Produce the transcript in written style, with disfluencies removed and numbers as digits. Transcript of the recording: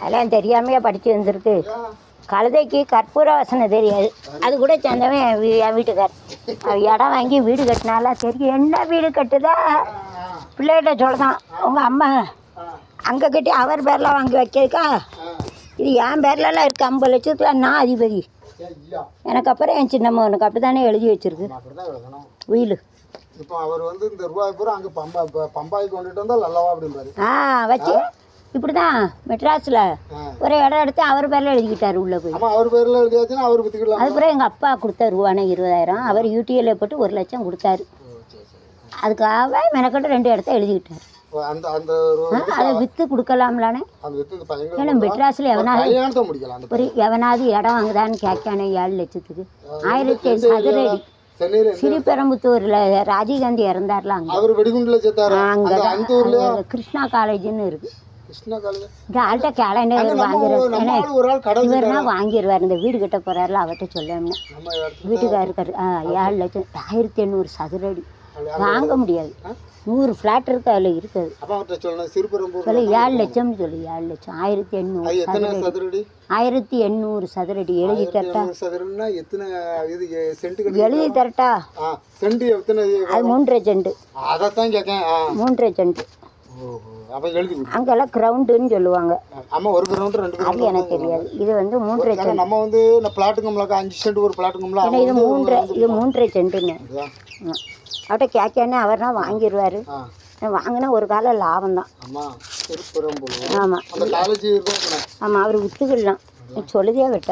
அதெல்லாம் தெரியாமையே படித்து வந்திருக்கு. கழுதைக்கு கற்பூர வாசனை தெரியாது, அது கூட சேர்ந்தவன் என் வீட்டுக்கார். இடம் வாங்கி வீடு கட்டினால தெரியும். என்ன வீடு கட்டுதா பிள்ளைகிட்ட சொல்லதான், உங்கள் அம்மா அங்கே கட்டி அவர் பேரில் வாங்கி வைக்கிறதுக்கா, இது என் பேர்லலாம் இருக்குது. 50 லட்சத்தில் நான் அதிபதி. எனக்கு அப்புறம் என் சின்ன மகனுக்கு அப்படி தானே எழுதி வச்சிருக்கு வீடு. இப்போ அவர் வந்து இந்த ரூபாய் பூரா அங்கே பம்பாய்க்கு கொண்டுட்டு வந்தால் நல்லவா அப்படிம்பாரு. வச்சு இப்படி தான் மெட்ராஸில் ஒரு இடம் எடுத்து அவர் பேரில் எழுதிக்கிட்டார் உள்ளே போய். அவர் பேரில் எழுதியாச்சுன்னா அவர் பற்றிக்கலாம். அதுக்கப்புறம் எங்கள் அப்பா கொடுத்த ரூபானா 20,000, அவர் யூடிஐயில் போட்டு 1 லட்சம் கொடுத்தாரு. அதுக்காக மெனக்கட்டு 2 இடத்த எழுதிக்கிட்டார். அதை விற்று கொடுக்கலாம்லானே. ஏன்னா மெட்ராஸில் எவனாவது இடம் வாங்குதான்னு கேட்கானே 7 லட்சத்துக்கு. 1000 சதுரடி. ஸ்ரீபெரும்புத்தூரில் ராஜீவ்காந்தி இறந்தார்ல, அங்கே கிருஷ்ணா காலேஜ்னு இருக்குது. இந்த ஆள்கிட்ட கேலண்டர் இவர்னா வாங்கிடுவார். இந்த வீடு கட்ட போகிறாருல அவர்கிட்ட சொல்லணும்னா வீட்டுக்கார் இருக்காரு. 7 லட்சம் 1800 சதுரடி வாங்க முடியாது. 100 ஃப்ளாட் இருக்குது, அதில் இருக்குது. சொல்லு 7 லட்சம்னு சொல்லு. 7 லட்சம் 1800 சதுரடி எழுதி தரட்டா? எழுதி தரட்டா? அது 3.5 சென்ட். 3.5 சென்ட். அங்கெல்லாம் கிரவுண்டுன்னு சொல்லுவாங்க. அது எனக்கு தெரியாது. இது வந்து 3.5 சென்ட். நம்ம வந்து பிளாட்டுங்கம்ல 5 சென்ட் ஒரு பிளாட்டுங்கம்ல. இது 3.5 சென்ட்டுன்னு அவட்ட கேட்கானே அவர்னா வாங்கிடுவார். வாங்கினா ஒரு கால லாபம் தான். ஆமாம் ஆமாம், அவர் விற்றுக்கிடலாம். சொல்லுதே விட்ட